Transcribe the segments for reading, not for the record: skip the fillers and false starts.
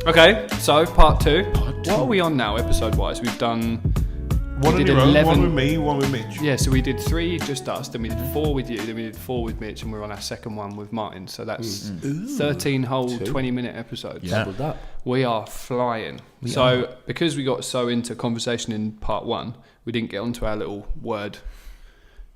Okay, so part 2. What are we on now, episode-wise? We've done... One on your own, one with me, one with Mitch. Yeah, so we did 3 just us, then we did 4 with you, then we did 4 with Mitch, and we're on our second one with Martin. So that's 13 whole 20-minute episodes. Yeah. Doubled up. We are flying. Because we got so into conversation in part 1, we didn't get onto our little word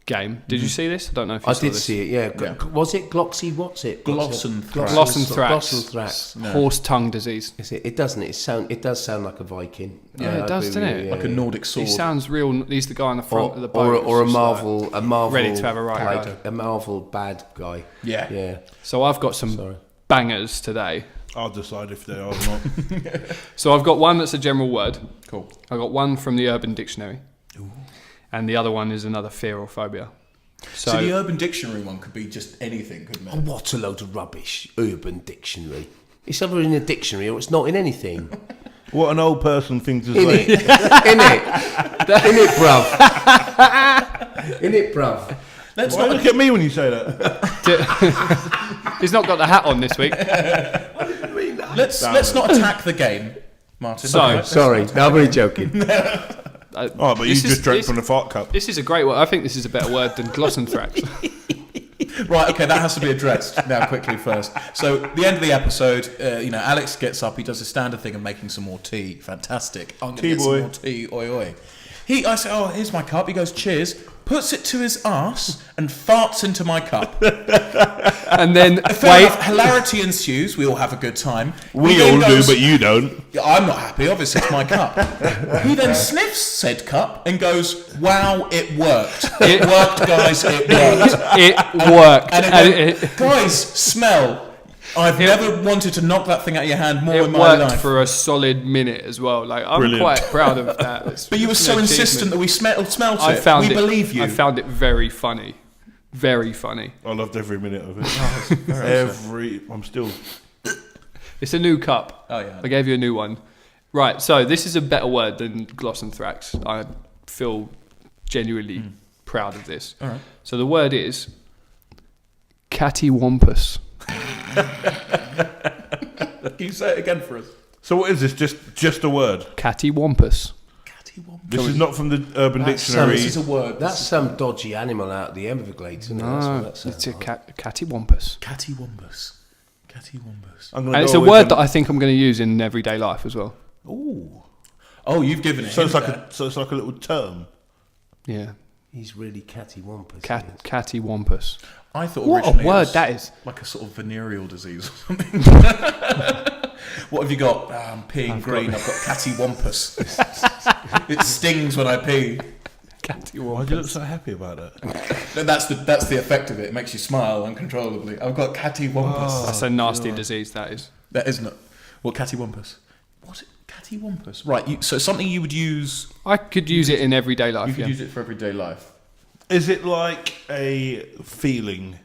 game. Did you see this? I don't know if you saw this. I did see it, yeah. Was it Gloxy? What's it? Gloss and thrax. No. Horse tongue disease. Is it? It doesn't. It does sound like a Viking. Yeah, it does, doesn't it? Like a Nordic sword. He sounds real. He's the guy on the front of the boat. Or a Marvel, ready to have a right go. A Marvel bad guy. Yeah. So I've got some bangers today. I'll decide if they are or not. So I've got one that's a general word. Cool. I've got one from the Urban Dictionary. Ooh. And the other one is another fear or phobia. So the Urban Dictionary one could be just anything, couldn't it? Oh, what a load of rubbish. Urban Dictionary. It's either in a dictionary or it's not in anything. What an old person thing to say. In it, bruv. In it, bruv. Why look at me when you say that? He's not got the hat on this week. Let's not attack the game, Martin. Sorry, no, I'm really joking. But you just drank from the fart cup. This is a great word. I think this is a better word than glossanthrax. Right, okay, that has to be addressed now quickly first. So, the end of the episode, Alex gets up, he does his standard thing of making some more tea. Fantastic. I'm going to get some more tea, oi oi. I say, oh, here's my cup. He goes, cheers, puts it to his arse and farts into my cup. And then, hilarity ensues. We all have a good time. We all do, but you don't. I'm not happy, obviously, it's my cup. He then sniffs said cup and goes, wow, it worked. It worked, guys, it worked. It worked. Guys, smell. I've never wanted to knock that thing out of your hand more in my life. It worked for a solid minute as well. Like, I'm quite proud of that. But you were so insistent that we smelt it. We believe you. I found it very funny. Very funny. I loved every minute of it. I'm still... It's a new cup. Oh, yeah. I gave you a new one. Right, so this is a better word than glossanthrax. I feel genuinely proud of this. All right. So the word is cattywampus. Can you say it again for us? So what is this? Just a word? Cattywampus. This is not from the Urban Dictionary. This is a word. That's some dodgy animal out of the Everglades. No, it's a cattywampus. Cattywampus. And it's a word that I think I'm going to use in everyday life as well. Ooh. Oh, you've given it. So it's like a little term. Yeah. He's really cattywampus. Cattywampus. I thought what originally a word it was that is. Like a sort of venereal disease or something. What have you got? I'm peeing green. I've got cattywampus. It stings when I pee. Why do you look so happy about that? That's the effect of it. It makes you smile uncontrollably. I've got cattywampus. That's a nasty disease, that is. That isn't it? Well, cattywampus. What's it? Cattywampus. Right. So something you would use. I could use it in everyday life. You could use it for everyday life. Is it like a feeling?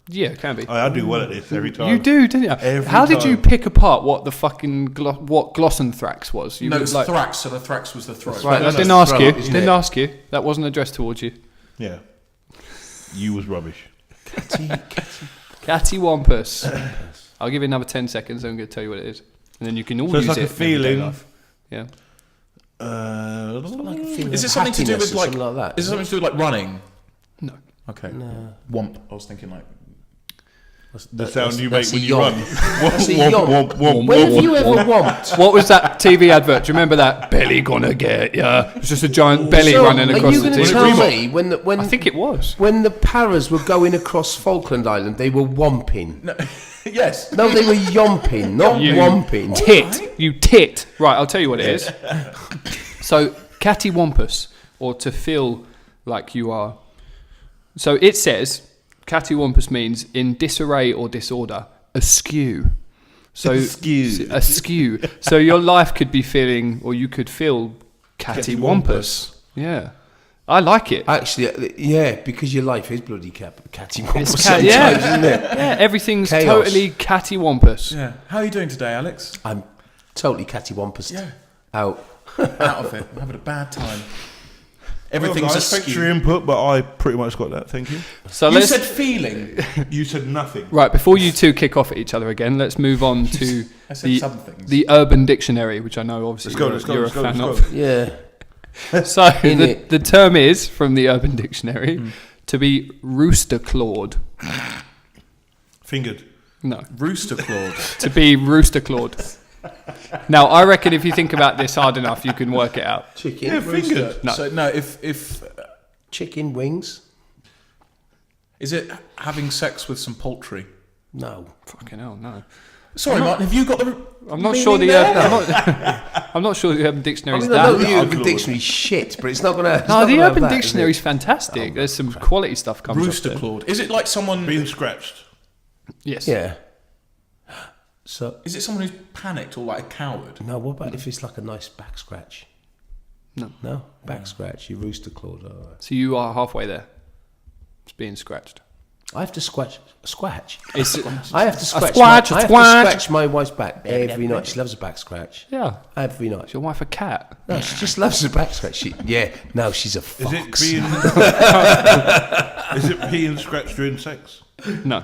Yeah, it can be. I do well at this every time. You do, didn't you? How did you pick apart what the fucking what glossanthrax was? No, it's thrax. So the thrax was the throat. Right, I didn't ask you. Didn't ask you. That wasn't addressed towards you. Yeah. You was rubbish. Cattywampus. I'll give you another 10 seconds. I'm going to tell you what it is, and then you can all use it. So it's like a feeling. Yeah. Is it something to do with like that? Is it something to do with like running? No. Okay. No. Womp. I was thinking like. The sound you make when you run. When have you ever womped? What was that TV advert? Do you remember that? Belly gonna get ya. It's just a giant belly running across the TV. Are you going to tell me when I think it was. When the paras were going across Falkland Island, they were womping? No. Yes. No, they were yomping, not womping. Tit. You tit. Right, I'll tell you what it is. So, cattywampus, or to feel like you are. So it says, cattywampus means in disarray or disorder, askew. So askew. So your life could be feeling, or you could feel cattywampus. Yeah. I like it. Actually, yeah, because your life is bloody cattywampus. Isn't it? Yeah, everything's totally cattywampus. Yeah. How are you doing today, Alex? I'm totally cattywampus. Yeah. Out of it. I'm having a bad time. Everything's guys, thanks for your askew. input, but I pretty much got that. Thank you. So You let's said feeling. You said nothing. right before you two kick off at each other again. Let's move on to I said some things. the Urban Dictionary, which I know obviously you're a fan of. Yeah. So In it. the term is from the Urban Dictionary to be rooster clawed. Fingered. No, Rooster clawed. to be rooster clawed. Now I reckon if you think about this hard enough, you can work it out. Chicken. Yeah, fingered. No. So no, if Chicken wings. is it having sex with some poultry? No. Fucking hell, no. Sorry, Martin. Have you got the? I'm not meaning sure the there? I'm not sure the Urban Dictionary I is mean, I know that. the Urban Dictionary shit, but it's not going to. No, the Urban Dictionary is fantastic. There's some quality stuff comes Rooster up there. clawed. Is it like someone? Being scratched. Yes. Yeah. So Is it someone who's panicked or like a coward? no. What about if it's like a nice back scratch? No. No back scratch. You rooster clawed. All right. So you are halfway there. It's being scratched. I have to scratch. It's I have to scratch. squatch, I have squatch. to scratch my wife's back every night. She loves a back scratch. yeah. Every night. Is your wife a cat? No, she just loves a back scratch. No, she's a Is fox. it being? Is it being scratched during sex? No.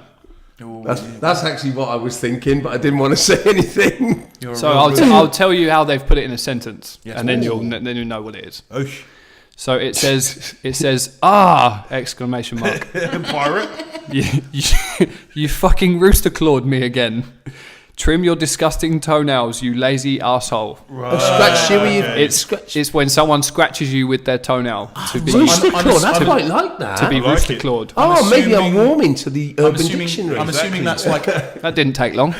That's actually what I was thinking, but I didn't want to say anything. So I'll tell you how they've put it in a sentence, Yes. and then you'll know what it is. Oh, So it says exclamation mark. pirate. You fucking rooster clawed me again. Trim your disgusting toenails, you lazy asshole. Scratch you with your It's when someone scratches you with their toenail to be rooster I'm clawed. I to- quite like that. to be like rooster it. clawed. Oh, maybe I'm assuming- warming to the Urban Dictionary. I'm assuming that's like That didn't take long.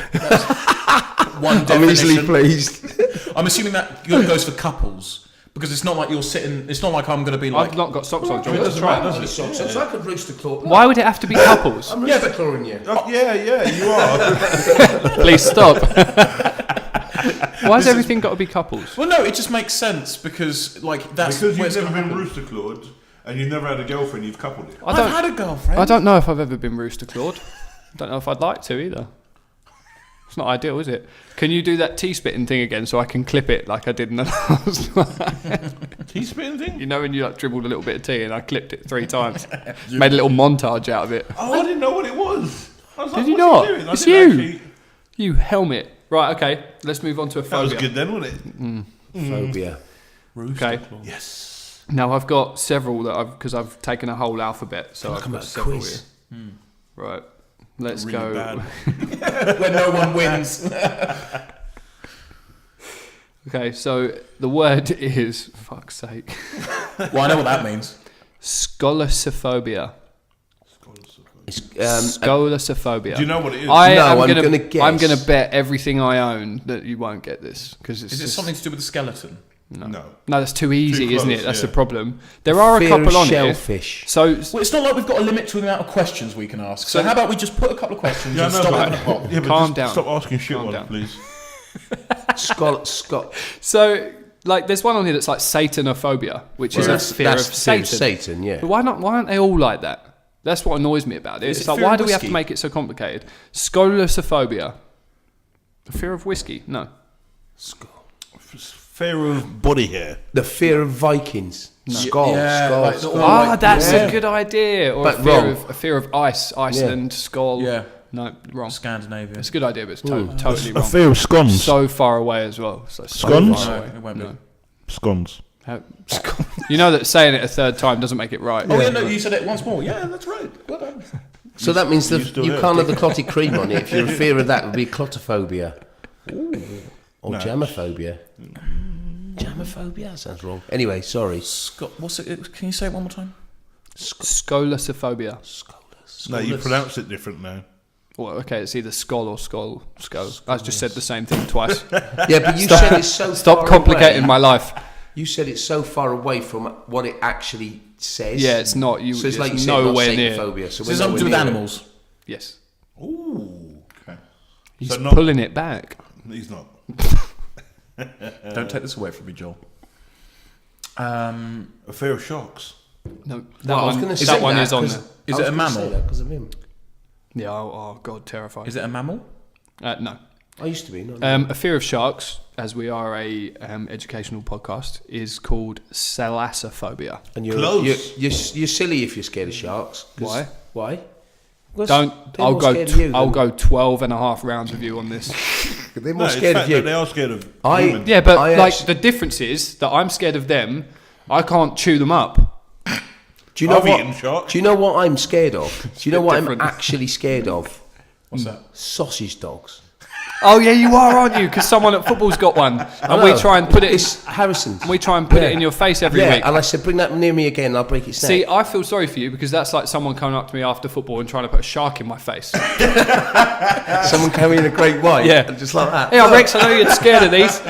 one I'm easily definition. pleased. I'm assuming that goes for couples because it's not like you're sitting. It's not like I'm going to be like. I've not got socks on. Do you It want me to doesn't try? matter, does it? So it's like a rooster claw. Why would it have to be couples? I'm rooster clawing you. Oh, yeah, you are. Please stop. Why has everything got to be couples? Well, no, it just makes sense because like that's Because where you've it's never gonna been happen. rooster clawed and you've never had a girlfriend, you've coupled it. I I've don't. had a girlfriend. I don't know if I've ever been rooster clawed. Don't know if I'd like to either. It's not ideal, is it? Can you do that tea-spitting thing again so I can clip it like I did in the last one? Tea-spitting thing? You know when you like dribbled a little bit of tea and I clipped it 3 times? Made a little montage out of it. Oh, I didn't know what it was. I was Did like, you what's not? he doing? I It's didn't you. actually- You helmet. Right, okay. Let's move on to a That was phobia. good then, wasn't it? Phobia. Okay. Yes. Now I've got several because I've taken a whole alphabet, so I've Come got on, several quiz. here. Right. Let's Really go. bad. when no one wins. Okay, so the word is fuck's sake. Well, I know what that means. Scolosophobia. It's, Scolosophobia. Do you know what it is? I No, am I'm gonna gonna guess. I'm gonna bet everything I own that you won't get this because it's Is it just, something to do with the skeleton? No. no, that's too easy, Too isn't it? close, That's yeah. the problem. There are a fear couple of on here. shellfish. So Well, it's not like we've got a limit to the amount of questions we can ask. So how about we just put a couple of questions Yeah, and no, stop but- having a pop? Yeah, but Calm just down. Stop asking shit Calm on down. it, please. Scott. So, like, there's one on here that's like Satanophobia, which is a fear of Satan. Satan, yeah. But why aren't they all like that? That's what annoys me about it. Is It's it like, fear why of do we have to whiskey? make it so complicated? Scolosophobia. The fear of whiskey? No. Fear of body hair. The fear of Vikings. Skull. Yeah, skull. like the- skull. Oh, Ah, that's yeah. a good idea. Or But a fear wrong. of Iceland, skull. Yeah. No, wrong. Scandinavia. It's a good idea, but it's totally A wrong. fear of scones. So far away as well. So Scones? far No, away. it won't be. No. Scones. You know that saying it a third time doesn't make it right. Oh, yeah, no, you said it once more. Yeah, that's right. Well done. So that means you still you there. can't have the clotted cream on it. If you're a fear of that, it would be clotophobia. Or No. jamophobia. Jamophobia? That sounds wrong. Anyway, sorry. Scott, what's it? Can you say it one more time? Scolosophobia. No, you pronounce it different now. Well, okay, it's either skull or skull. I just said the same thing twice. Yeah, but you said it's so Stop far complicating away. my life. You said it's so far away from what it actually says. Yeah, it's not. So it's like you it's said, not nowhere near. Sataphobia. So Is we're it something to do with nowhere near it. animals? Yes. Ooh. Okay. He's So not- pulling it back. He's not. Don't take this away from me, Joel. A fear of sharks. No, that Well, I was one, gonna that say one that is on 'cause there. Is I it was a gonna say mammal? that 'cause of him. Yeah, oh God, terrifying. Is it a mammal? No. I used to be. A fear of sharks, as we are a educational podcast, is called thalassophobia. And Close. you're silly if you're scared of sharks. Why? Why? Because Don't. they're I'll more go. scared of you I'll than- go 12 and a half rounds with you on this. They're No, more it's scared fact of you. that they are scared of I- humans. Yeah, but I like actually- the difference is that I'm scared of them. I can't chew them up. Do you know I've what? eaten sharks. Do you know what I'm scared of? Do you know what different. I'm actually scared of? What's that? Sausage dogs. Oh yeah, you are, aren't you? Because someone at football's got one, and we know. try and put it. It's Harrison's. We try and put it Yeah. in your face every Yeah, week. and I said, bring that near me again, and I'll break its neck. See, I feel sorry for you because that's like someone coming up to me after football and trying to put a shark in my face. Someone carrying a great white, Yeah. and just like that. Hey, Rex, I know you're scared of these.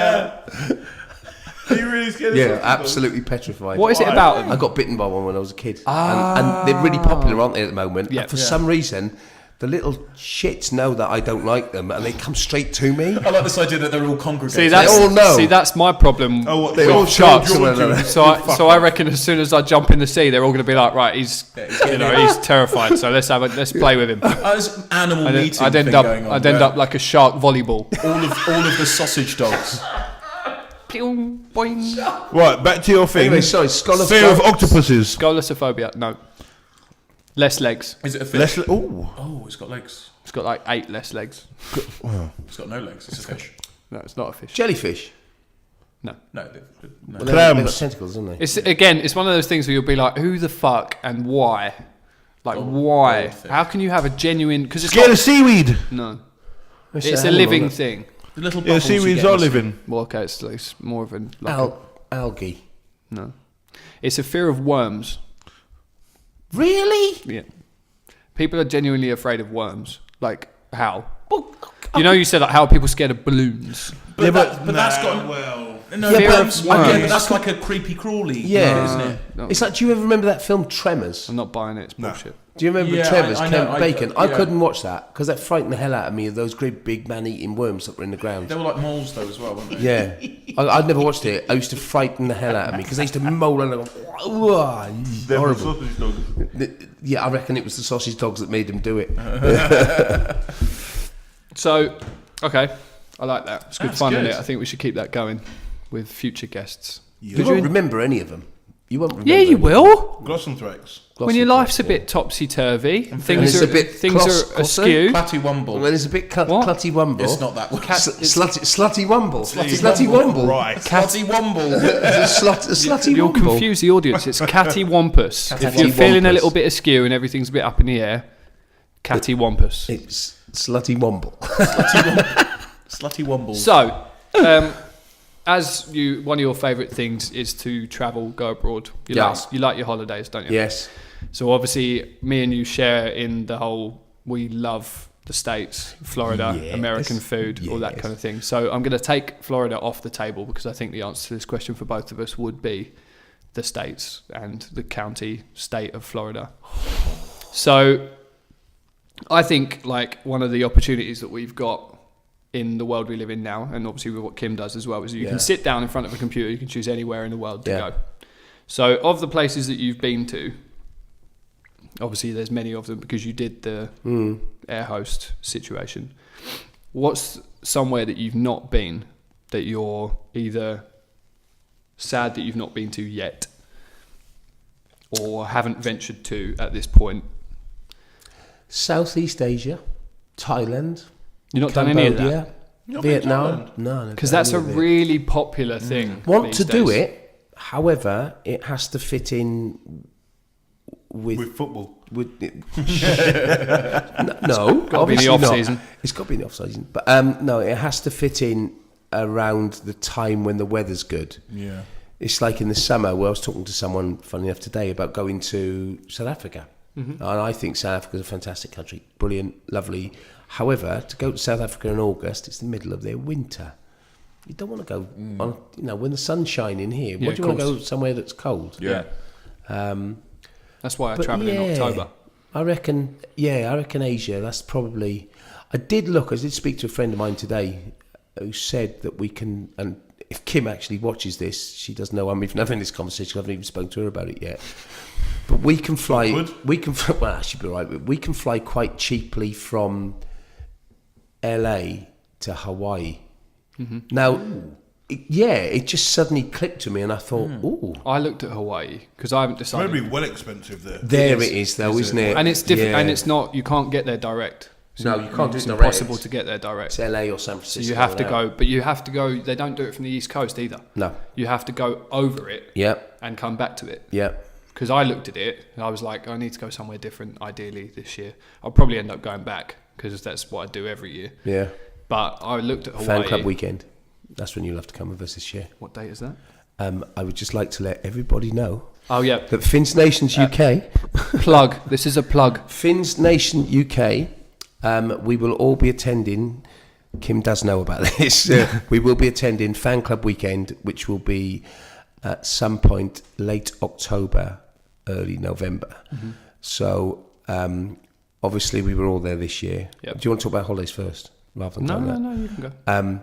Are you really scared of Yeah, sausages? absolutely petrified. What is it about them? I got bitten by one when I was a kid. And they're really popular, aren't they, at the moment? Yeah. And for some reason, the little shits know that I don't like them, and they come straight to me. I like this idea that they're all congregated. See, that's all know. see, that's my problem. Oh, what, They with all sharks told you. So I reckon as soon as I jump in the sea, they're all going to be like, right, he's terrified. So let's play with him. There's an animal meeting I'd thing end up going on. I'd end where up like a shark volleyball. all of the sausage dogs. Pew, boing. Right, back to your thing. Anyway, sorry, Scholar Fear of octopuses. Scolosophobia, no. Less legs. Is it a fish? Oh, Oh, it's got legs. It's got like 8 less legs. It's got no legs. It's a fish. No, it's not a fish. Jellyfish. No. No. Well, no. they've got Clams. tentacles, haven't they? It's one of those things where you'll be like, who the fuck and why? Like, why? goldfish. How can you have a genuine... Because it's scared not... of seaweed. No. It's It's an a animal, living isn't thing. The little Yeah, bubbles you seaweeds get are must be- living. Well, okay, it's more of an... it? Like Algae. no. It's a fear of worms. Really? Yeah. People are genuinely afraid of worms. Like, how? You know, you said like, how are people scared of balloons? But, that's got... well. No, Fear but, of yeah, worms. but that's like a creepy crawly. Yeah. isn't it? No, It's like, do you ever remember that film Tremors? I'm not buying it. It's bullshit. Do you remember Yeah, Tremors, I know, Kent Bacon? I yeah. couldn't watch that because that frightened the hell out of me of those great big man-eating worms that were in the ground. They were like moles though as well, weren't they? Yeah, I'd never watched it. I used to frighten the hell out of me because they used to moan and go, "Wah," They're horrible. sausage dogs. Yeah, I reckon it was the sausage dogs that made them do it. So, okay. I like that. It's good That's fun, good. isn't it? I think we should keep that going with future guests. You won't remember any of them. You won't remember. Yeah, you any of them. will. Glossanthrax. When your life's a bit topsy-turvy, things it's are a bit things closs- are askew. Clatty Wumble. When it's a bit What? clutty wumble. It's not that one. Slutty wumble. Slutty Slutty wumble. Right. Clatty Wumble. It's a slutty You'll wumble. confuse the audience. It's catty wampus. If you're Catty feeling a wampus. little bit askew and everything's a bit up in the air, catty wampus. It's slutty wumble. Slutty Wumble. So, one of your favourite things is to travel, go abroad. Yes. You like your holidays, don't you? Yes. So obviously, me and you share in the whole. We love the States, Florida, Yes. American food, all that Yes. kind of thing. So I'm going to take Florida off the table because I think the answer to this question for both of us would be the States and the county state of Florida. So I think like one of the opportunities that we've got in the world we live in now, and obviously with what Kim does as well, is you Yeah. can sit down in front of a computer, you can choose anywhere in the world to Yeah. go. So of the places that you've been to, obviously there's many of them because you did the air host situation. What's somewhere that you've not been that you're either sad that you've not been to yet or haven't ventured to at this point? Southeast Asia, Thailand, You've not done any of that? Cambodia, Not been to Vietnam. Thailand? No, Because that's a really popular thing. want these to do days. it. However, it has to fit in With football. no, Gotta be in the obviously off not. season. It's got to be in the off season, but no, it has to fit in around the time when the weather's good. Yeah. It's like in the summer where I was talking to someone, funny enough, today about going to South Africa. And I think South Africa is a fantastic country, brilliant, lovely. However, to go to South Africa in August, it's the middle of their winter. You don't want to go on, when the sun's shining here. Yeah, What do you want to of go course. somewhere that's cold? Yeah. That's why I But travel in yeah, October. I reckon Asia. That's probably. I did speak to a friend of mine today who said that we can. And if Kim actually watches this, she doesn't know I'm even having this conversation. I haven't even spoken to her about it yet. But we can fly. Awkward. We can. Well, she'd be right. We can fly quite cheaply from LA to Hawaii. Now, it just suddenly clicked to me, and I thought, ooh. I looked at Hawaii because I haven't decided. Maybe well expensive there. There it is, though, isn't it? And it's different, Yeah. and it's not. You can't get there direct. No, you can't do It's direct. impossible to get there direct. It's LA or San Francisco. So you have to go, but you have to go. They don't do it from the East Coast either. No. You have to go over it Yep. and come back to it. Yep. Because I looked at it and I was like, I need to go somewhere different. Ideally this year, I'll probably end up going back because that's what I do every year. Yeah. But I looked at Hawaii. Fan Club weekend. That's when you'll have to come with us this year. What date is that? I would just like to let everybody know Oh yeah, that Fins Nations UK, plug. This is a plug. Fins Nation UK, we will all be attending. Kim does know about this. We will be attending Fan Club weekend, which will be at some point late October, early November. So obviously we were all there this year. Yep. Do you want to talk about holidays first, rather than talking about- No, you can go.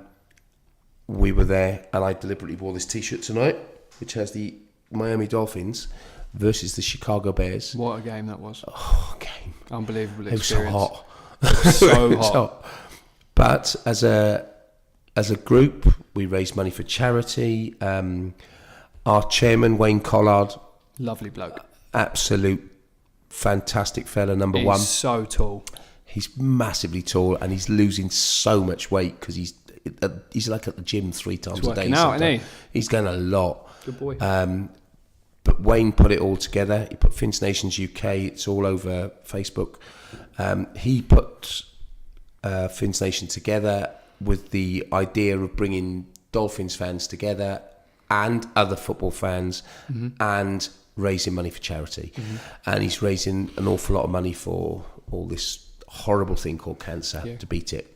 We were there, and I deliberately wore this T-shirt tonight, which has the Miami Dolphins versus the Chicago Bears. What a game that was! Oh, game! Unbelievable It was so experience. hot. So It was hot. But as a group, we raised money for charity. Our chairman Wayne Collard, Lovely bloke. absolute fantastic fella, number He's one. so tall. He's massively tall, and he's losing so much weight because he's like at the gym 3 times a day. working out, isn't he? He's going a lot. Good boy. But Wayne put it all together. He put Fins Nations UK. It's all over Facebook. He put Fins Nation together with the idea of bringing Dolphins fans together and other football fans and raising money for charity. And he's raising an awful lot of money for all this horrible thing called cancer to beat it.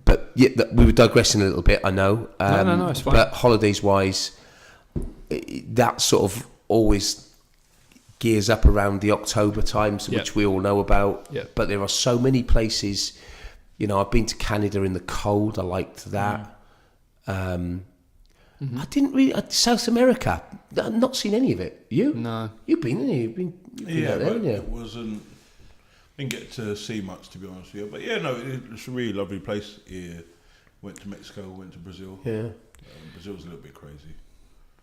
But yeah, we were digressing a little bit, I know. No, it's fine. But holidays-wise, that sort of always gears up around the October times, which we all know about. Yep. But there are so many places. You know, I've been to Canada in the cold. I liked that. I didn't really South America. I've not seen any of it. You? No. You've been, haven't you? You've been Yeah, out there, but haven't you? it wasn't. Didn't get to see much, to be honest with you. But yeah, no, it's a really lovely place. Yeah, went to Mexico, went to Brazil. Yeah. Brazil's a little bit crazy.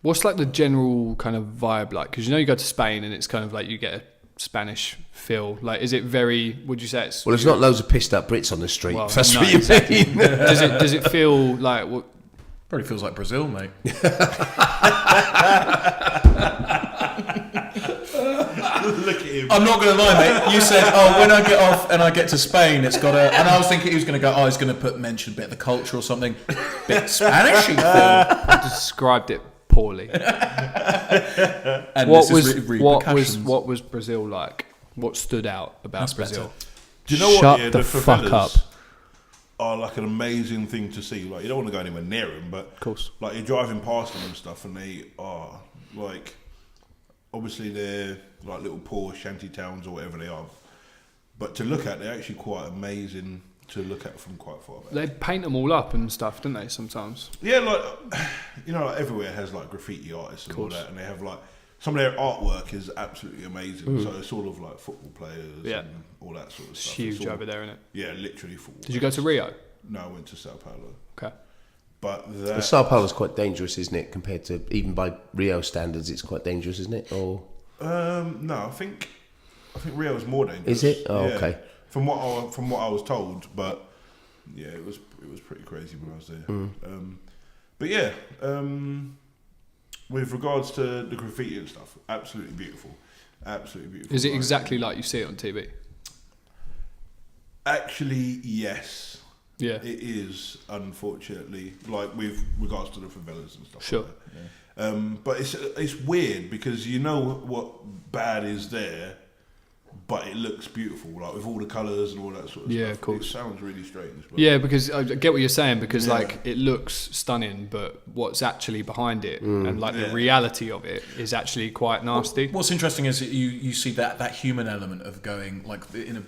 What's like the general kind of vibe like? Because you know you go to Spain and it's kind of like you get a Spanish feel. Like, is it very? Would you say it's? Well, there's not loads of pissed up Brits on the street. Well, That's no, what you exactly. mean. Does it feel like? What, Probably feels like Brazil, mate. Look at him. I'm not going to lie, mate. You said, oh, when I get off and I get to Spain, it's got a... And I was thinking he was going to go, oh, he's going to mention a bit of the culture or something. Bit Spanish-y thing. I described it poorly. And What this is was repercussions. what was Brazil like? What stood out about That's Brazil? better. Do you know what? Shut Yeah, the fuck favelas up. are like an amazing thing to see. Like, you don't want to go anywhere near them, but Of course. like you're driving past them and stuff, and they are like, obviously they're like little poor shanty towns or whatever they are, but to look at, they're actually quite amazing to look at from quite far back. They paint them all up and stuff, don't they? Sometimes. Yeah, like, you know, like everywhere has like graffiti artists and all that, and they have like some of their artwork is absolutely amazing. So it's all of like football players and all that sort of It's stuff. huge all, over there, isn't it? Yeah, literally football. Did you go to Rio? No, I went to Sao Paulo. Okay. But Well, that, Sao Paulo's quite dangerous, isn't it? Compared to, even by Rio standards, it's quite dangerous, isn't it? Or no, I think Rio is more dangerous. is it? Oh, Yeah. okay. From what I was told, but yeah, it was pretty crazy when I was there. But yeah, with regards to the graffiti and stuff, absolutely beautiful. Absolutely beautiful. Is it Like, exactly like you see it on TV? Actually, yes. Yeah. It is, unfortunately, like with regards to the favelas and stuff. Sure. Like that. But it's weird because you know what bad is there, but it looks beautiful, like with all the colours and all that sort of Yeah, stuff. of course. It sounds really strange. But Yeah, because I get what you're saying. Because Yeah. like it looks stunning, but what's actually behind it and like the Yeah. reality of it is actually quite nasty. What's interesting is that you see that human element of going like in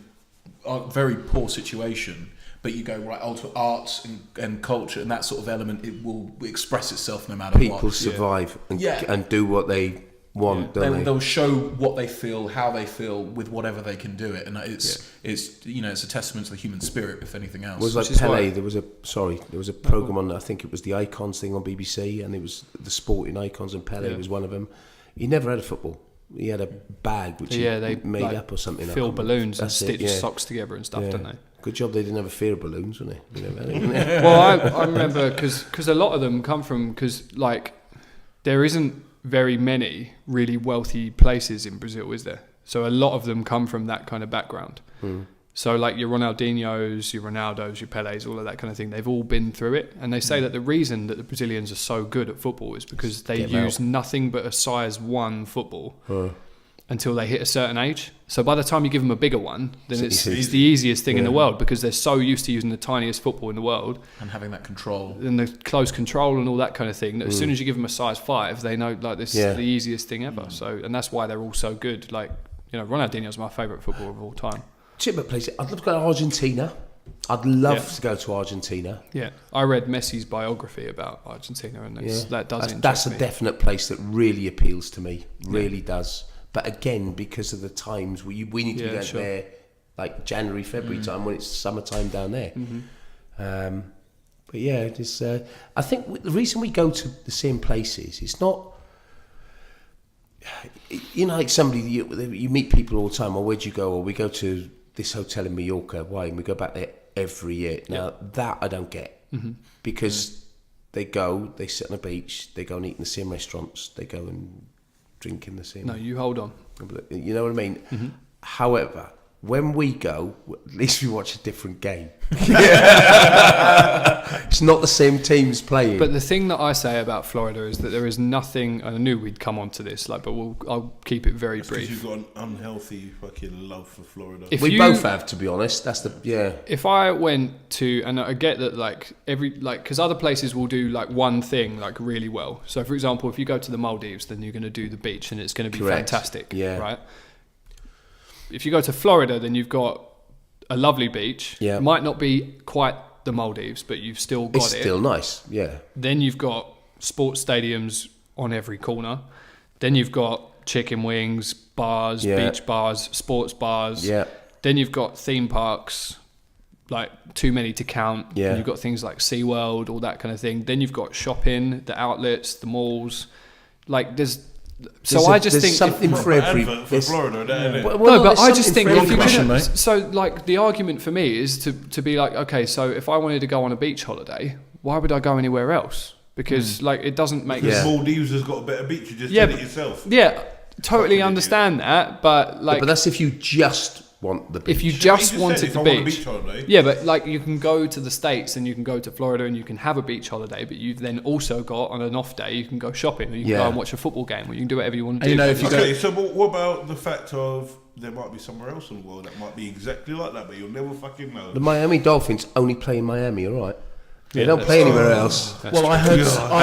a very poor situation, but you go right onto arts and culture and that sort of element. It will express itself no matter People what. survive Yeah. and do what they want, don't they? They'll show what they feel, how they feel, with whatever they can do it, and it's it's a testament to the human spirit, if anything else. It was like Pele. There was a program on. I think it was the Icons thing on BBC, and it was the sporting icons, and Pele was one of them. He never had a football. He had a bag which they made up or something. Fill balloons and stitch socks together and stuff, don't they? Good job they didn't have a fear of balloons, weren't they? Well, I remember because a lot of them come from like there isn't very many really wealthy places in Brazil, is there? So a lot of them come from that kind of background. So like your Ronaldinhos, your Ronaldos, your Pelés, all of that kind of thing, they've all been through it. And they say that the reason that the Brazilians are so good at football is because they use nothing but a size 1 football until they hit a certain age. So by the time you give them a bigger one, then it's the easiest thing in the world, because they're so used to using the tiniest football in the world. And having that control. And the close control and all that kind of thing. That as soon as you give them a size 5, they know like this is the easiest thing ever. So, and that's why they're all so good. Like, Ronaldinho's my favourite footballer of all time. Chipmunk place. I'd love to go to Argentina. I'd love to go to Argentina. Yeah, I read Messi's biography about Argentina, and that's a definite place that really appeals to me. Really does. But again, because of the times we need to be there, like January, February time, when it's summertime down there. But yeah, it is. I think the reason we go to the same places, it's not. Like somebody you meet people all the time. Or where'd you go? Or we go to this hotel in Mallorca. Why? And we go back there every year. Now that I don't get, because they sit on the beach, they go and eat in the same restaurants, they go and drink in the same. No, you hold on. You know what I mean? However, when we go, at least we watch a different game. It's not the same teams playing. But the thing that I say about Florida is that there is nothing. And I knew we'd come on to this, but I'll keep it very brief. Because you've got an unhealthy fucking love for Florida. We both have, to be honest. That's If I went to, and I get that, because other places will do like one thing like really well. So, for example, if you go to the Maldives, then you're going to do the beach, and it's going to be fantastic. Yeah. Right. If you go to Florida, then you've got a lovely beach. Yeah. It might not be quite the Maldives, but you've still got It's still nice, yeah. Then you've got sports stadiums on every corner. Then you've got chicken wings, bars, beach bars, sports bars. Yeah. Then you've got theme parks, like too many to count. Yeah. And you've got things like SeaWorld, all that kind of thing. Then you've got shopping, the outlets, the malls. Like there's I just think something for every for Florida, but I just think if you're so like the argument for me is to be like, okay, so if I wanted to go on a beach holiday, why would I go anywhere else? Because like it doesn't make sense. Maldives has got a better beach. You just did it yourself. Yeah, totally understand that, but like, but that's if you just want the beach. If you just wanted the beach, yeah, but like you can go to the States and you can go to Florida and you can have a beach holiday, but you've then also got on an off day you can go shopping or you can go and watch a football game or you can do whatever you want to do. So what about the fact of there might be somewhere else in the world that might be exactly like that, but you'll never fucking know. The Miami Dolphins only play in Miami, all right? They don't play anywhere else. Well, I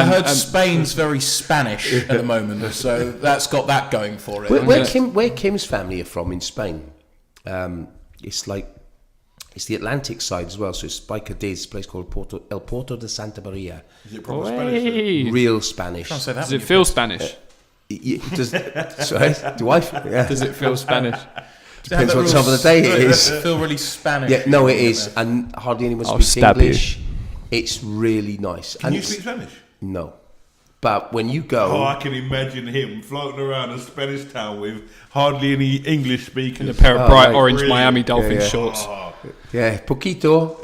heard Spain's very Spanish at the moment, so that's got that going for it. Where Kim's family are from in Spain? It's the Atlantic side as well, so it's by Cadiz, a place called El Porto de Santa Maria. Is it proper Spanish? Real Spanish. Does it feel Spanish? Sorry, do I? Yeah. Does it feel Spanish? Depends what time of the day it is. Does it feel really Spanish? Yeah, no, it is, and hardly anyone speaks English. It's really nice. Can you speak Spanish? No. But when you go... I can imagine him floating around a Spanish town with hardly any English speakers. And a pair of bright orange Miami Dolphins shorts. Yeah, poquito.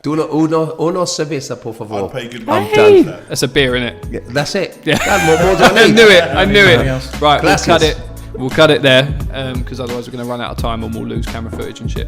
Uno cerveza, por favor. I'll pay good money. I'm done. That's a beer, innit? Yeah, that's it. Yeah. More than I knew it. Right, we'll cut it there because otherwise we're going to run out of time and we'll lose camera footage and shit.